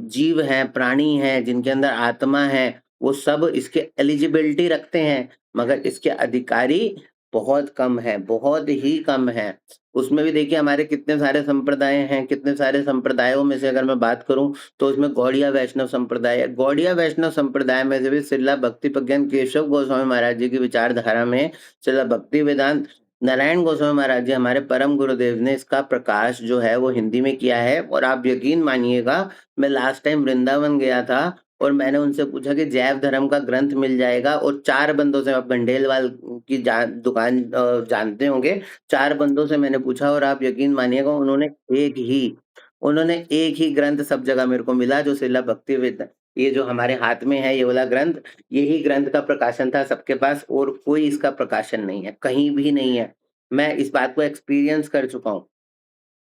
जीव हैं, प्राणी हैं, जिनके अंदर आत्मा है, वो सब इसके एलिजिबिलिटी रखते हैं, मगर इसके अधिकारी बहुत कम है, बहुत ही कम है। उसमें भी देखिए हमारे कितने सारे संप्रदाय हैं, कितने सारे संप्रदायों में से अगर मैं बात करूँ तो उसमें गौड़िया वैष्णव संप्रदाय है। गौड़िया वैष्णव संप्रदाय में से भी श्रील भक्ति प्रज्ञान केशव गोस्वामी महाराज जी की विचारधारा में श्रील भक्ति वेदांत नारायण गोस्वामी महाराज जी हमारे परम गुरुदेव ने इसका प्रकाश जो है वो हिंदी में किया है। और आप यकीन मानिएगा, मैं लास्ट टाइम वृंदावन गया था और मैंने उनसे पूछा कि जैव धर्म का ग्रंथ मिल जाएगा, और 4 बंदों से, आप गंडेलवाल की दुकान जानते होंगे, 4 बंदों से मैंने पूछा और आप यकीन मानिएगा उन्होंने एक ही ग्रंथ सब जगह मेरे को मिला, जो श्रील भक्ति वेदांत, ये जो हमारे हाथ में है ये वाला ग्रंथ, यही ग्रंथ का प्रकाशन था सबके पास, और कोई इसका प्रकाशन नहीं है, कहीं भी नहीं है। मैं इस बात को एक्सपीरियंस कर चुका हूँ।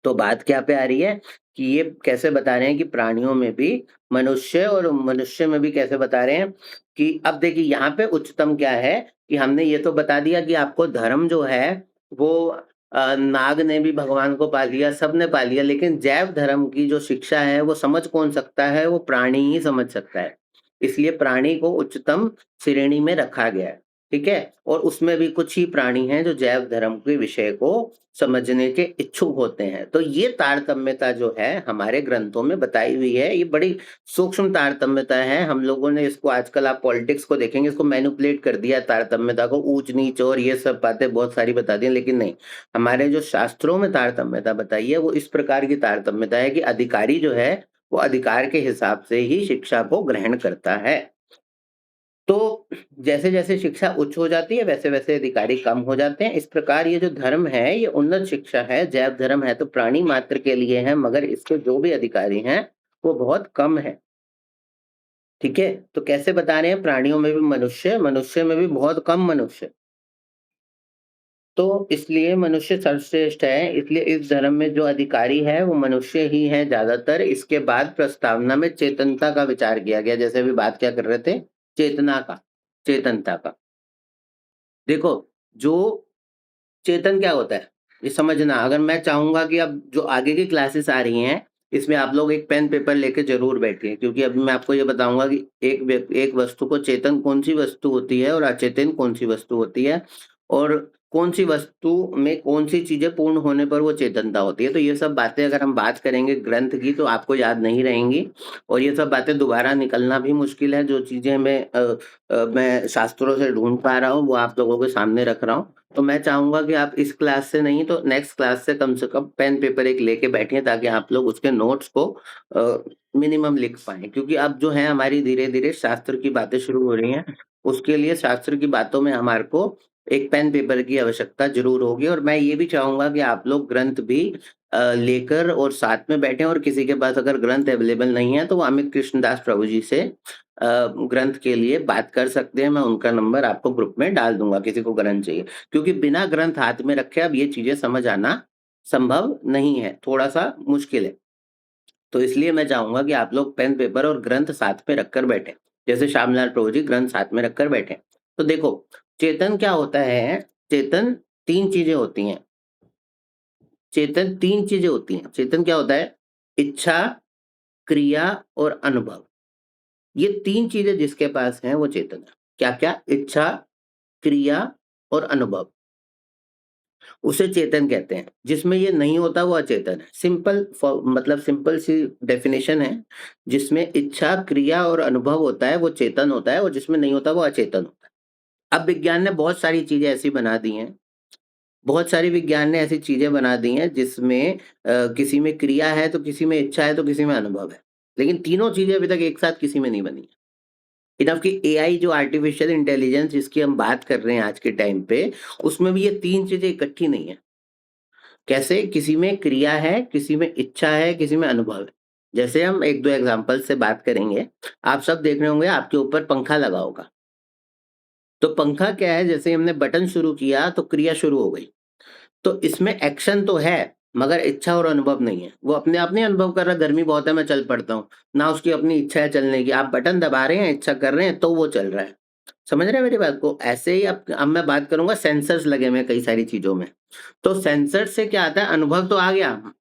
तो बात क्या पे आ रही है कि ये कैसे बता रहे हैं कि प्राणियों में भी मनुष्य, और मनुष्य में भी कैसे बता रहे हैं कि अब देखिए यहाँ पे उच्चतम क्या है कि हमने ये तो बता दिया कि आपको धर्म जो है वो नाग ने भी भगवान को पा लिया, सबने पा लिया, लेकिन जैव धर्म की जो शिक्षा है वो समझ कौन सकता है? वो प्राणी ही समझ सकता है। इसलिए प्राणी को उच्चतम श्रेणी में रखा गया है, ठीक है? और उसमें भी कुछ ही प्राणी हैं जो जैव धर्म के विषय को समझने के इच्छुक होते हैं। तो ये तारतम्यता जो है हमारे ग्रंथों में बताई हुई है, ये बड़ी सूक्ष्म तारतम्यता है। हम लोगों ने इसको, आजकल आप पॉलिटिक्स को देखेंगे, इसको मैनिपुलेट कर दिया, तारतम्यता को ऊंच नीच और ये सब बातें बहुत सारी बता दी, लेकिन नहीं, हमारे जो शास्त्रों में तारतम्यता बताई है वो इस प्रकार की तारतम्यता है कि अधिकारी जो है वो अधिकार के हिसाब से ही शिक्षा को ग्रहण करता है। तो जैसे-जैसे शिक्षा उच्च हो जाती है, वैसे-वैसे अधिकारी कम हो जाते हैं। इस प्रकार ये जो धर्म है, ये उन्नत शिक्षा है, जैव धर्म है तो प्राणी मात्र के लिए है, मगर इसके जो भी अधिकारी हैं, वो बहुत कम हैं। ठीक है? तो कैसे बता रहे हैं? प्राणियों में भी मनुष्य, मनुष्य में भी बहुत कम मनुष्य। तो इसलिए मनुष्य सर्वश्रेष्ठ है, इसलिए इस धर्म में जो अधिकारी है, वो मनुष्य ही है ज़्यादातर। इसके बाद प्रस्तावना में चेतनता का विचार किया गया, जैसे अभी बात क्या कर रहे थे? चेतना का, चेतनता का। देखो, जो चेतन क्या होता है? ये समझना, अगर मैं चाहूँगा कि अब जो आगे की क्लासेस आ रही हैं, इसमें आप लोग एक पेन पेपर लेके ज़रूर बैठिए, क्योंकि अभी मैं आपको ये बताऊँगा कि एक वस्तु को चेतन कौन-सी वस्तु होती है और अचेतन कौन-सी वस्तु होती है, और कौन-सी वस्तु में कौन-सी चीज़ें पूर्ण होने पर वो चेतनता होती है। तो ये सब बातें अगर हम बात करेंगे ग्रंथ की, तो आपको याद नहीं रहेंगी, और ये सब बातें दोबारा निकलना भी मुश्किल है। जो चीज़ें मैं शास्त्रों से ढूँढ पा रहा हूँ, वो आप लोगों के सामने रख रहा हूँ। तो मैं चाहूँगा कि आप इस क्लास से नहीं तो नेक्स्ट क्लास से कम पेन पेपर एक लेके बैठिए, ताकि आप लोग उसके नोट्स को मिनिमम लिख पाएँ। क्योंकि अब जो है हमारी धीरे-धीरे शास्त्र की बातें शुरू हो रही हैं, उसके लिए शास्त्र की बातों में हमारे को एक पेन पेपर की आवश्यकता ज़रूर होगी, और मैं ये भी चाहूँगा कि आप लोग ग्रंथ भी लेकर और साथ में बैठें, और किसी के पास अगर ग्रंथ अवेलेबल नहीं है, तो वो अमित कृष्णदास प्रभु जी से ग्रंथ के लिए बात कर सकते हैं। मैं उनका नंबर आपको ग्रुप में डाल दूँगा, किसी को ग्रंथ चाहिए। क्योंकि बिना ग्रंथ हाथ में रखे अब ये चीज़ें समझ आना संभव नहीं है, थोड़ा-सा मुश्किल है। तो इसलिए मैं चाहूँगा कि आप लोग पेन पेपर और ग्रंथ साथ में रखकर बैठें। जैसे श्यामलाल प्रभु जी ग्रंथ साथ में रखकर बैठे। तो देखो, चेतन क्या होता है? चेतन 3 चीज़ें होती हैं। चेतन 3 चीज़ें होती हैं। चेतन क्या होता है? इच्छा, क्रिया और अनुभव। ये 3 चीज़ें जिसके पास हैं वो चेतन है। क्या-क्या? इच्छा, क्रिया और अनुभव। उसे चेतन कहते हैं। जिसमें ये नहीं होता वो अचेतन है। मतलब सिंपल सी डेफिनिशन है। जिसमें इच्छा, क्रिया और अनुभव होता है वो चेतन होता है, और जिसमें नहीं होता वो अचेतन होता है। अब विज्ञान ने बहुत सारी चीज़ें ऐसी बना दी हैं, बहुत सारी विज्ञान ने ऐसी चीज़ें बना दी हैं जिसमें किसी में क्रिया है, तो किसी में इच्छा है, तो किसी में अनुभव है। लेकिन तीनों चीज़ें अभी तक एक साथ किसी में नहीं बनी। इनफ की एआई जो आर्टिफिशियल इंटेलिजेंस जिसकी हम बात कर रहे हैं आज के टाइम पे, उसमें भी ये 3 चीज़ें इकट्ठी नहीं है। कैसे? किसी में क्रिया है, किसी में इच्छा है, किसी में अनुभव है। जैसे हम 1-2 एग्ज़ाम्पल से बात करेंगे। आप सब देख रहे होंगे आपके ऊपर पंखा लगा होगा। तो पंखा क्या है? जैसे हमने बटन शुरू किया तो क्रिया शुरू हो गई। तो इसमें एक्शन तो है, मगर इच्छा और अनुभव नहीं है। वो अपने आप नहीं अनुभव कर रहा गर्मी बहुत है मैं चल पड़ता हूँ। ना उसकी अपनी इच्छा है चलने की। आप बटन दबा रहे हैं, इच्छा कर रहे हैं तो वो चल रहा है। समझ रहे हैं मेरी बात को? ऐसे ही अब मैं बात करूँगा, सेंसर्स लगे हुए हैं कई सारी चीज़ों में। तो सेंसर से क्या आता है? अनुभव तो आ गया,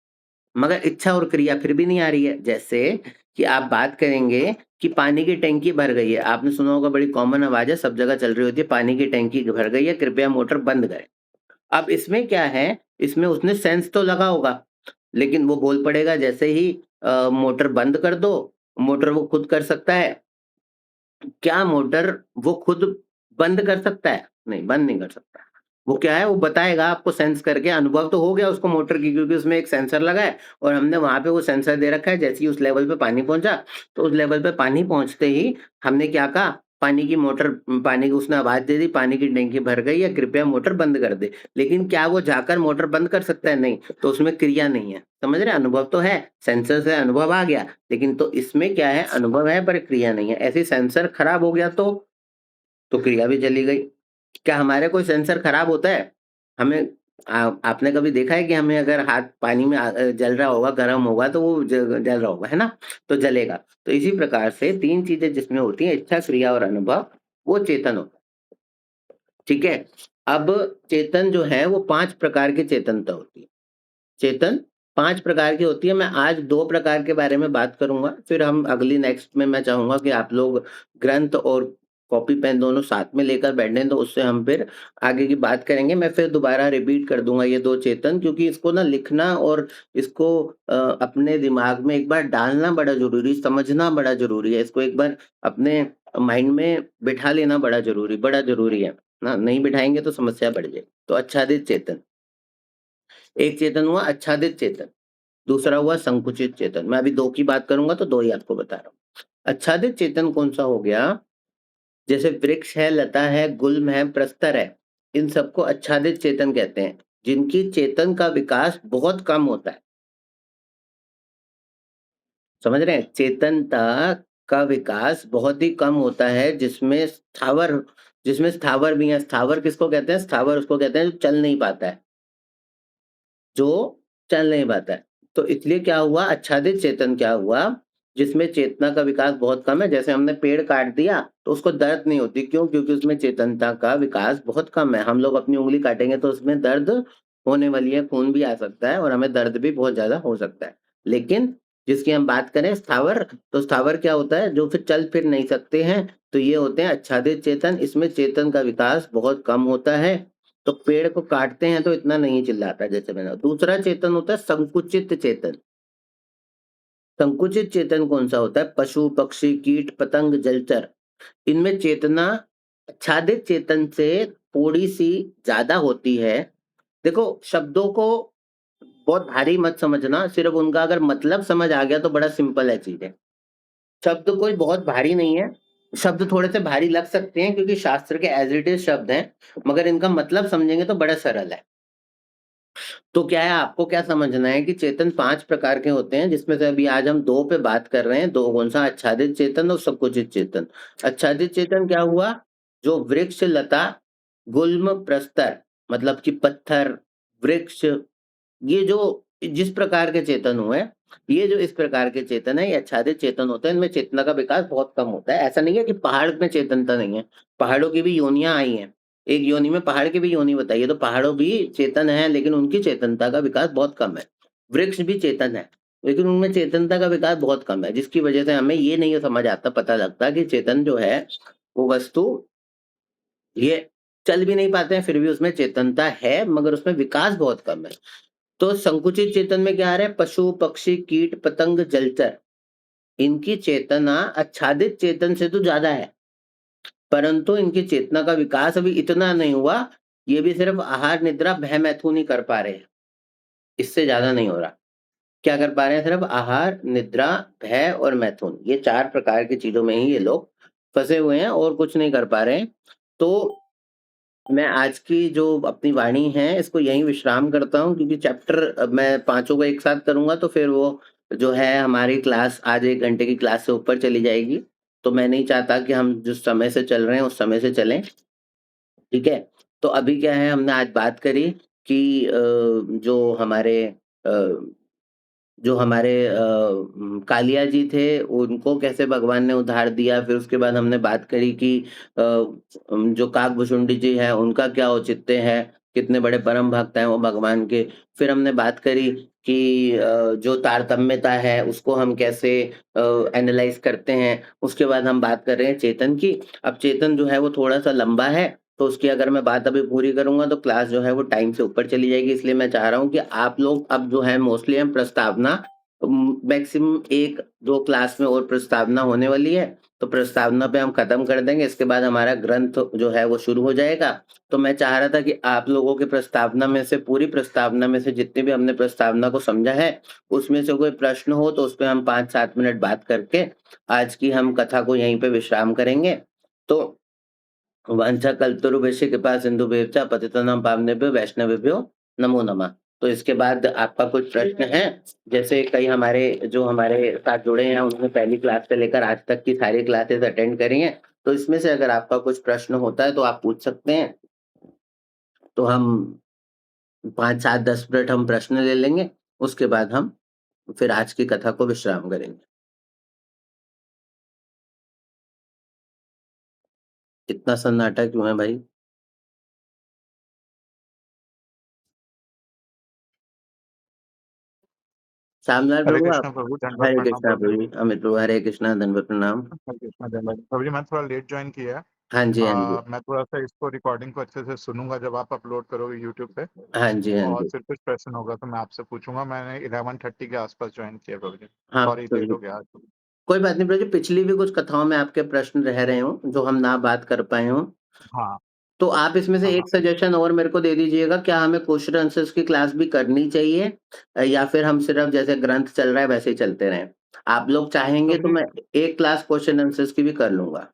मगर इच्छा और क्रिया फिर भी नहीं आ रही है। जैसे कि आप बात करेंगे कि पानी की टंकी भर गई है। आपने सुना होगा, बड़ी कॉमन आवाज है, सब जगह चल रही होती है, पानी की टंकी भर गई है, कृपया मोटर बंद करें। अब इसमें क्या है, इसमें उसने सेंस तो लगा होगा, लेकिन वो बोल पड़ेगा जैसे ही मोटर बंद कर दो, मोटर वो खुद कर सकता है। क्या मोटर वो खुद बंद कर सकता है? नहीं, बंद नहीं कर सकता। वो क्या है, वो बताएगा आपको सेंस करके। अनुभव तो हो गया उसको मोटर की, क्योंकि उसमें एक सेंसर लगा है और हमने वहाँ पे वो सेंसर दे रखा है। जैसे ही उस लेवल पे पानी पहुँचा, तो उस लेवल पे पानी पहुँचते ही हमने क्या कहा, पानी की मोटर, पानी की उसने आवाज़ दे दी, पानी की टंकी भर गई है, कृपया मोटर बंद कर दे। लेकिन क्या वो जाकर मोटर बंद कर सकता है? नहीं, तो उसमें क्रिया नहीं है। समझ रहे हैं? अनुभव तो है, सेंसर से अनुभव आ गया, लेकिन तो इसमें क्या है, अनुभव है पर क्रिया नहीं है। ऐसे ही सेंसर खराब हो गया तो क्रिया भी चली गई। क्या हमारे कोई सेंसर खराब होता है? हमें आपने कभी देखा है कि हमें अगर हाथ पानी में जल रहा होगा, गर्म होगा, तो वो जल रहा होगा, है ना? तो जलेगा। तो इसी प्रकार से 3 चीज़ें जिसमें होती हैं, इच्छा, क्रिया और अनुभव, वो चेतन होता है। ठीक है? अब चेतन जो है वो 5 प्रकार की चेतनता होती है। चेतन 5 प्रकार की होती है। मैं आज 2 प्रकार के बारे में बात करूँगा, फिर हम अगली नेक्स्ट में मैं चाहूँगा कि आप लोग ग्रंथ और कॉपी पेन दोनों साथ में लेकर बैठें, तो उससे हम फिर आगे की बात करेंगे। मैं फिर दोबारा रिपीट कर दूँगा ये 2 चेतन, क्योंकि इसको ना लिखना और इसको अपने दिमाग में एक बार डालना बड़ा ज़रूरी, समझना बड़ा ज़रूरी है। इसको एक बार अपने माइंड में बिठा लेना बड़ा ज़रूरी है ना? नहीं बिठाएँगे तो समस्या बढ़ जाएगी। तो आच्छादित चेतन, एक चेतन हुआ आच्छादित चेतन, दूसरा हुआ संकुचित चेतन। मैं अभी 2 की बात करूँगा, तो 2 ही आपको बता रहा हूँ। आच्छादित चेतन कौन-सा हो गया? जैसे वृक्ष है, लता है, गुल्म है, प्रस्तर है, इन सबको आच्छादित चेतन कहते हैं, जिनकी चेतन का विकास बहुत कम होता है। समझ रहे हैं? चेतनता का विकास बहुत ही कम होता है, जिसमें स्थावर भी हैं। स्थावर किसको कहते हैं? स्थावर उसको कहते हैं जो चल नहीं पाता है। जो चल नहीं पाता है। तो इसलिए क्या हुआ, आच्छादित चेतन क्या हुआ, जिसमें चेतना का विकास बहुत कम है। जैसे हमने पेड़ काट दिया, तो उसको दर्द नहीं होती, क्यों? क्योंकि उसमें चेतनता का विकास बहुत कम है। हम लोग अपनी उँगली काटेंगे तो उसमें दर्द होने वाली है, खून भी आ सकता है और हमें दर्द भी बहुत ज़्यादा हो सकता है। लेकिन जिसकी हम बात करें स्थावर, तो स्थावर क्या होता है, जो फिर चल फिर नहीं सकते हैं, तो ये होते हैं आच्छादित चेतन। इसमें चेतन का विकास बहुत कम होता है। तो पेड़ को काटते हैं तो इतना नहीं चिल्लाता, जैसे मैंने। दूसरा चेतन होता है संकुचित चेतन। संकुचित चेतन कौन-सा होता है? पशु, पक्षी, कीट, पतंग, जलचर। इनमें चेतना आच्छादित चेतन से थोड़ी-सी ज़्यादा होती है। देखो, शब्दों को बहुत भारी मत समझना, सिर्फ़ उनका अगर मतलब समझ आ गया तो बड़ा सिंपल है चीज़ें। शब्द कोई बहुत भारी नहीं है। शब्द थोड़े से भारी लग सकते हैं, क्योंकि शास्त्र के एज़ इट इज़ शब्द हैं, मगर इनका मतलब समझेंगे तो बड़ा सरल है। तो क्या है, आपको क्या समझना है कि चेतन 5 प्रकार के होते हैं, जिसमें से अभी आज हम 2 पे बात कर रहे हैं। 2 कौन-सा? आच्छादित चेतन और संकुचित चेतन। आच्छादित चेतन क्या हुआ? जो वृक्ष, लता, गुल्म, प्रस्तर, मतलब कि पत्थर, वृक्ष, ये जो जिस प्रकार के चेतन हुए, ये जो इस प्रकार के चेतन है, ये आच्छादित चेतन होते हैं। इनमें चेतना का विकास बहुत कम होता है। ऐसा नहीं है कि पहाड़ में चेतनता नहीं है। पहाड़ों की भी योनियाँ आई हैं। एक योनि में पहाड़ की भी योनि बताई है, तो पहाड़ों भी चेतन है, लेकिन उनकी चेतनता का विकास बहुत कम है। वृक्ष भी चेतन है, लेकिन उनमें चेतनता का विकास बहुत कम है, जिसकी वजह से हमें ये नहीं समझ आता, पता लगता कि चेतन जो है, वो वस्तु, ये चल भी नहीं पाते हैं, फिर भी उसमें चेतनता है, मगर उसमें विकास बहुत कम है। तो संकुचित चेतन में क्या आ रहा है? पशु, पक्षी, कीट, पतंग, जलचर, इनकी चेतना आच्छादित चेतन से तो ज़्यादा है, परंतु इनकी चेतना का विकास अभी इतना नहीं हुआ। ये भी सिर्फ़ आहार, निद्रा, भय, मैथुन ही कर पा रहे हैं, इससे ज़्यादा नहीं हो रहा। क्या कर पा रहे हैं? सिर्फ़ आहार, निद्रा, भय और मैथुन, ये 4 प्रकार की चीज़ों में ही ये लोग फँसे हुए हैं और कुछ नहीं कर पा रहे हैं। तो मैं आज की जो अपनी वाणी है, इसको यहीं विश्राम करता हूँ, क्योंकि चैप्टर मैं पाँचों को एक साथ करूँगा, तो फिर वो जो है हमारी क्लास आज 1 घंटे की क्लास से ऊपर चली जाएगी। तो मैं नहीं चाहता कि हम जिस समय से चल रहे हैं, उस समय से चलें, ठीक है? तो अभी क्या है, हमने आज बात करी कि जो हमारे अ कालिया जी थे, उनको कैसे भगवान ने उद्धार दिया। फिर उसके बाद हमने बात करी कि जो काकभुशुंडी जी हैं, उनका क्या औचित्य है। कितने बड़े परम भक्त हैं वो भगवान के। फिर हमने बात करी कि जो तारतम्यता है उसको हम कैसे एनालाइज़ करते हैं। उसके बाद हम बात कर रहे हैं चेतन की। अब चेतन जो है वो थोड़ा-सा लंबा है, तो उसकी अगर मैं बात अभी पूरी करूँगा तो क्लास जो है वो टाइम से ऊपर चली जाएगी। इसलिए मैं चाह रहा हूँ कि आप लोग अब जो है मोस्टली हम प्रस्तावना मैक्सिमम 1-2 क्लास में और प्रस्तावना होने वाली है, तो प्रस्तावना पे हम खत्म कर देंगे। इसके बाद हमारा ग्रंथ जो है वो शुरू हो जाएगा। तो मैं चाह रहा था कि आप लोगों की प्रस्तावना में से पूरी प्रस्तावना में से जितनी भी हमने प्रस्तावना को समझा है, उसमें से कोई प्रश्न हो तो उसपे हम 5-7 मिनट बात करके आज की हम कथा को यहीं पे विश्राम करेंगे। तो वाञ्छाकल्पतरुभ्यश्च कृपासिन्धुभ्यश्च च पतितानां पावनेभ्यो वैष्णवेभ्यो नमो नमः। तो इसके बाद आपका कुछ प्रश्न है? जैसे कई हमारे साथ जुड़े हैं, उन्होंने पहली क्लास से लेकर आज तक की सारी क्लासेस अटेंड करी हैं, तो इसमें से अगर आपका कुछ प्रश्न होता है तो आप पूछ सकते हैं। तो हम 5, 7, 10 मिनट हम प्रश्न ले लेंगे, उसके बाद हम फिर आज की कथा को विश्राम करेंगे। इतना सन्नाटा क्यों है भाई? श्यामलाल हरे प्रभु आप कृष्णा प्रभु, दंडवत हरे प्रणाम कृष्णा प्रभु जी। प्रभु जी, अमित प्रभु हरे कृष्णा दंडवत प्रणाम। हरे कृष्णा दंडवत प्रभु जी। मैं थोड़ा लेट ज्वाइन किया है। हाँ जी, हाँ जी। मैं थोड़ा सा इसको रिकॉर्डिंग को अच्छे से सुनूंगा जब आप अपलोड करोगे यूट्यूब पे, हाँ जी, हाँ और जी। फिर कुछ प्रश्न होगा तो मैं आपसे पूछूंगा। मैंने 11:30 के आसपास ज्वाइन किया प्रभु जी। हाँ, सॉरी प्रभु लेट जी। हो गया आज। कोई बात नहीं प्रभु जी, पिछली भी कुछ कथाओं में आपके प्रश्न रह रहे हों, जो हम ना बात कर पाए हों, हाँ तो आप इसमें से हाँ हाँ। एक सजेशन और मेरे को दे दीजिएगा, क्या हमें क्वेश्चन आंसर्स की क्लास भी करनी चाहिए या फिर हम सिर्फ जैसे ग्रंथ चल रहा है वैसे ही चलते रहें? आप लोग चाहेंगे प्रभु तो जी, मैं एक क्लास क्वेश्चन आंसर्स की भी कर लूँगा।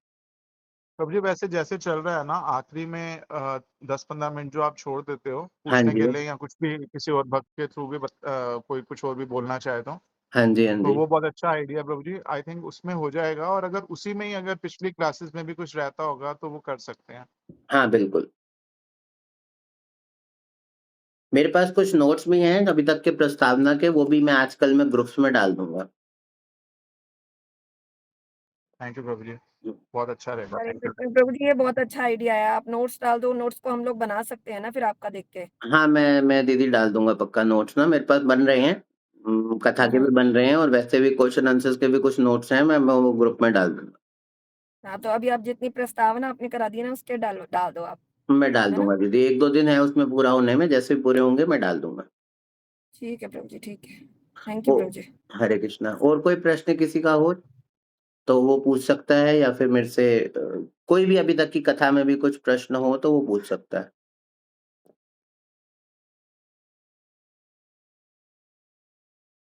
प्रभु जी वैसे जैसे चल रहा है ना, आखिरी में 10-15 मिनट जो आप छोड़ देते हो हाँ पूछने जी। के लिए, या कुछ भी किसी और भक्त के थ्रू भी कोई कुछ और भी बोलना चाहे हाँ जी, हाँ तो जी। वो बहुत अच्छा idea Prabhu ji. I think उसमें हो जाएगा, और अगर उसी में ही अगर पिछली क्लासेस में भी कुछ रहता होगा तो वो कर सकते हैं। हाँ, बिल्कुल। मेरे पास कुछ नोट्स भी हैं अभी तक के प्रस्तावना के, वो भी मैं आजकल में ग्रुप्स में डाल दूँगा। थैंक यू प्रभु जी, बहुत अच्छा रहेगा। हरे थैंक यू। कृष्ण प्रभु जी, ये बहुत अच्छा आइडिया है। आप नोट्स डाल दो, नोट्स को हम लोग बना सकते हैं ना फिर आपका देख के। हाँ, मैं दीदी डाल दूँगा पक्का नोट्स ना, मेरे पास बन रहे हैं। कथा हुँ, के भी हुँ। बन रहे हैं और वैसे भी क्वेश्चन आंसर्स के भी कुछ नोट्स हैं, मैं वो ग्रुप में डाल दूँगा। हाँ, तो अभी आप जितनी प्रस्तावना आपने करा दी है ना, उसके डाल डाल दो आप, मैं डाल है ना? दूँगा दीदी, 1-2 दिन है उसमें पूरा होने में, जैसे ही पूरे होंगे मैं डाल दूँगा। ठीक है प्रभु जी, ठीक है। थैंक यू ओ प्रभु जी। हरे कृष्णा। और कोई प्रश्न किसी का हो, तो वो पूछ सकता है या फिर मेरे से कोई भी अभी तक की कथा में भी कुछ प्रश्न हो तो वो पूछ सकता है।